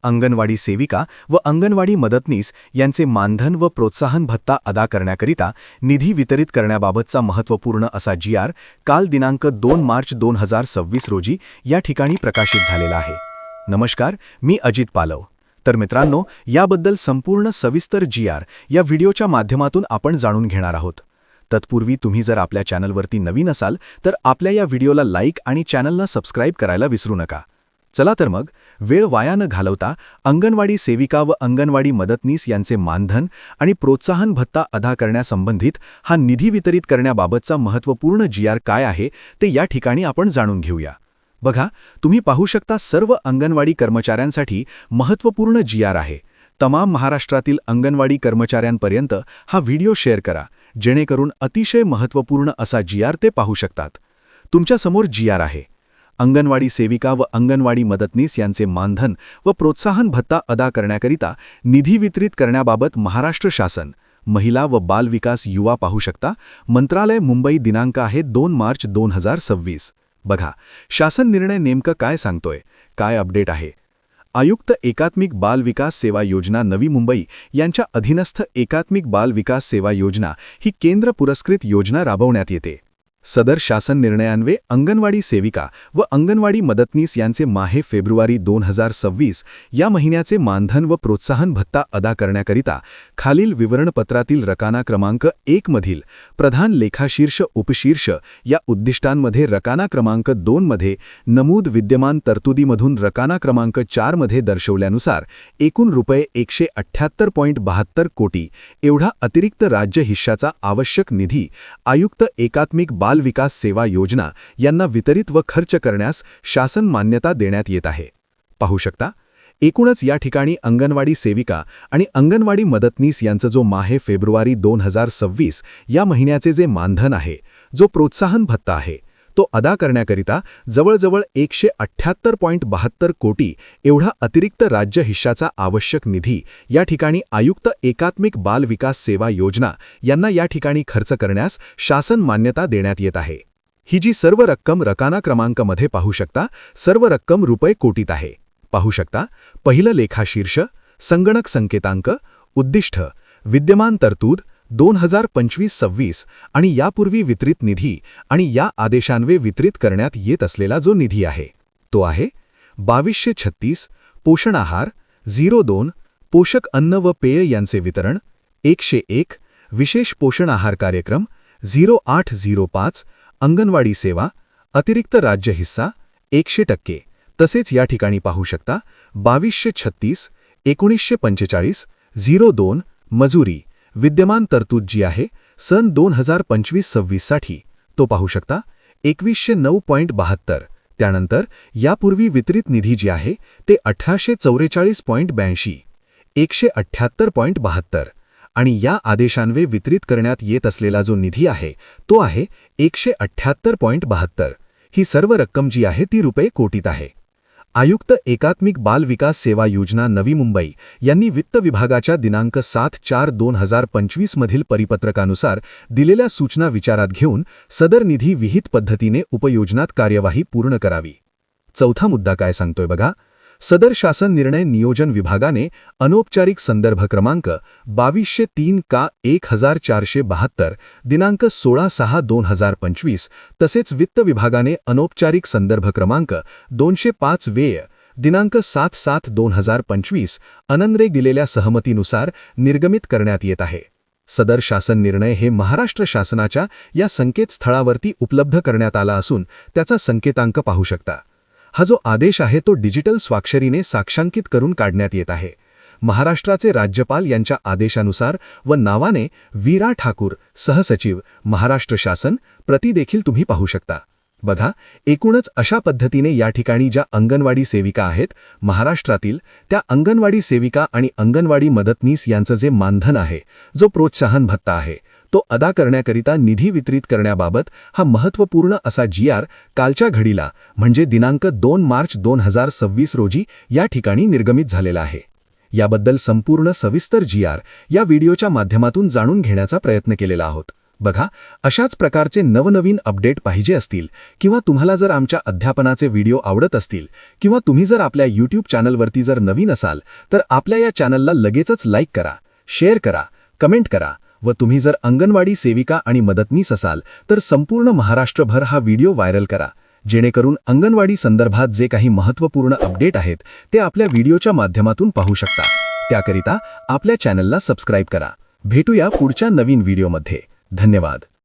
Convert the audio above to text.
अंगणवाडी सेविका व अंगणवाडी मदतनीस यांचे मानधन व प्रोत्साहन भत्ता अदा करण्याकरिता निधी वितरित करण्याबाबतचा महत्त्वपूर्ण असा जी.आर. काल दिनांक 2 मार्च 2026 रोजी या ठिकाणी प्रकाशित झालेला आहे. नमस्कार, मी अजित पालव. तर मित्रांनो, याबद्दल संपूर्ण सविस्तर जी.आर. या व्हिडिओच्या माध्यमातून आपण जाणून घेणार आहोत. तत्पूर्वी तुम्ही जर आपल्या चॅनलवरती नवीन असाल तर आपल्या या व्हिडिओला लाईक आणि चॅनलला सबस्क्राईब करायला विसरू नका. चला तर मग वेळ वाया न घालवता अंगणवाडी सेविका व अंगणवाडी मदतनीस यांचे मानधन आणि प्रोत्साहन भत्ता अदा करण्यासंबंधित हा निधी वितरित करण्याबाबतचा महत्त्वपूर्ण जी.आर. काय आहे ते या ठिकाणी आपण जाणून घेऊया. बघा, तुम्ही पाहू शकता, सर्व अंगणवाडी कर्मचाऱ्यांसाठी महत्त्वपूर्ण जी.आर. आहे. तमाम महाराष्ट्रातील अंगणवाडी कर्मचाऱ्यांपर्यंत हा व्हिडिओ शेअर करा, जेणेकरून अतिशय महत्त्वपूर्ण असा जी.आर. ते पाहू शकतात. तुमच्यासमोर जी.आर. आहे. अंगणवाडी सेविका व अंगणवाडी मदतनीस यांचे मानधन व प्रोत्साहन भत्ता अदा करण्याकरिता निधी वितरित करण्याबाबत महाराष्ट्र शासन, महिला व बाल विकास युवा पाहू शकता, मंत्रालय, मुंबई. दिनांक आहे 2 मार्च 2026. बघा, शासन निर्णय नेमकं काय सांगतोय, काय अपडेट आहे. आयुक्त एकात्मिक बाल विकास सेवा योजना नवी मुंबई यांच्या अधीनस्थ एकात्मिक बाल विकास सेवा योजना ही केंद्र पुरस्कृत योजना राबवण्यात येते. सदर शासन निर्णयान्वये अंगणवाडी सेविका व अंगणवाडी मदतनीस यांचे माहे फेब्रुवारी 2026 या महिन्याचे मानधन व प्रोत्साहन भत्ता अदा करण्याकरिता खालील विवरणपत्रातील रकाना क्रमांक 1 मधील प्रधान लेखाशीर्ष उपशीर्ष या उद्दिष्टांमध्ये रकाना क्रमांक 2 मध्ये नमूद विद्यमान तरतुदीमधून रकाना क्रमांक 4 मध्ये दर्शवल्यानुसार एकूण रुपये 178.72 कोटी एवढा अतिरिक्त राज्य हिश्शाचा आवश्यक निधी आयुक्त एकात्मिक बाल विकास सेवा योजना यांना वितरित व खर्च करण्यास शासन मान्यता देण्यात येत आहे. पाहू शकता, एकूणच या ठिकाणी अंगणवाडी सेविका आणि अंगणवाडी मदतनीस यांचं जो माहे फेब्रुवारी 2026 या महिन्याचे जे मानधन आहे, जो प्रोत्साहन भत्ता आहे, तो अदा करण्याकरिता जवळजवळ 178.72 कोटी एवढा अतिरिक्त राज्य हिश्शाचा आवश्यक निधी या ठिकाणी आयुक्त एकात्मिक बाल विकास सेवा योजना यांना या ठिकाणी खर्च करण्यास शासन मान्यता देण्यात येत आहे. ही जी सर्व रक्कम रकाना क्रमांकामध्ये पाहू शकता, सर्व रक्कम रुपये कोटीत आहे. पाहू शकता, पहिलं लेखाशीर्ष, संगणक संकेतांक, उद्दिष्ट, विद्यमान तरतूद 2025-26 आणि यापूर्वी वितरित निधी आणि या आदेशान्वये वितरित करण्यात येत असलेला जो निधी आहे, तो आहे 2236 पोषण आहार, 02 पोषक अन्न व पेय यांचे वितरण, 101 विशेष पोषण आहार कार्यक्रम, 0805 अंगणवाडी सेवा, अतिरिक्त राज्य हिस्सा 100%. तसेच या ठिकाणी पाहू शकता 2236 1945 02 मजुरी विद्यमान तरतूद जी आहे सन 2025-26 साठी, तो पाहू शकता 2109.72. त्यानंतर यापूर्वी वितरित निधी जी आहे ते 1844.82 178.72 आणि या आदेशान्वये वितरित करण्यात येत असलेला जो निधी आहे तो आहे 178.72. ही सर्व रक्कम जी आहे ती रुपये कोटीत आहे. आयुक्त एकात्मिक बाल विकास सेवा योजना नवी मुंबई यांनी वित्त विभागाच्या दिनांक 7/4/2025 मधील परिपत्रकानुसार दिलेल्या सूचना विचारात घेऊन सदर निधी विहित पद्धतीने उपयोजनात कार्यवाही पूर्ण करावी. चौथा मुद्दा काय सांगतोय बघा, सदर शासन निर्णय नियोजन विभागाने अनौपचारिक संदर्भ क्रमांक 2203 का 1472 दिनांक 16/6/2025 तसेच वित्त विभागाने अनौपचारिक संदर्भ क्रमांक 205 वेळ दिनांक 7/7/2025 अनन्रे दिलेल्या सहमतीनुसार निर्गमित करण्यात येत आहे. सदर शासन निर्णय हे महाराष्ट्र शासनाच्या या संकेतस्थळावरती उपलब्ध करण्यात आला असून त्याचा संकेतांक पाहू शकता. हा जो आदेश आहे तो डिजिटल स्वाक्षरीने साक्षांकित करून काढण्यात येत आहे. महाराष्ट्राचे राज्यपाल यांच्या आदेशानुसार व नावाने वीरा ठाकूर, सहसचिव, महाराष्ट्र शासन, प्रति देखील तुम्ही पाहू शकता. बघा, एकूणच अशा पद्धतीने या ठिकाणी ज्या अंगणवाडी सेविका आहेत महाराष्ट्रातील, त्या अंगणवाडी सेविका आणि अंगणवाडी मदतनीस यांचं जे मानधन आहे, जो प्रोत्साहन भत्ता आहे, तो अदा करण्याकरिता निधी वितरित करण्याबाबत हा महत्त्वपूर्ण असा जी.आर. कालच्या घडीला म्हणजे दिनांक 2 मार्च 2026 रोजी या ठिकाणी निर्गमित झालेला आहे. याबद्दल संपूर्ण सविस्तर जी.आर. या व्हिडिओच्या माध्यमातून जाणून घेण्याचा प्रयत्न केलेला आहोत. बघा, अशाच प्रकारचे नवनवीन अपडेट पाहिजे असतील किंवा तुम्हाला जर आमच्या अध्यापनाचे व्हिडिओ आवडत असतील किंवा तुम्ही जर आपल्या यूट्यूब चॅनलवरती जर नवीन असाल तर आपल्या या चॅनलला लगेचच लाईक करा, शेअर करा, कमेंट करा व तुम्ही जर अंगणवाडी सेविका आणि मदतनीस असाल तर संपूर्ण महाराष्ट्रभर हा व्हिडिओ व्हायरल करा, जेणेकरून अंगणवाडी संदर्भात जे काही महत्त्वपूर्ण अपडेट आहेत ते आपल्या व्हिडिओच्या माध्यमातून पाहू शकता. त्याकरिता आपल्या चॅनलला सबस्क्राईब करा. भेटूया पुढच्या नवीन व्हिडिओमध्ये. धन्यवाद.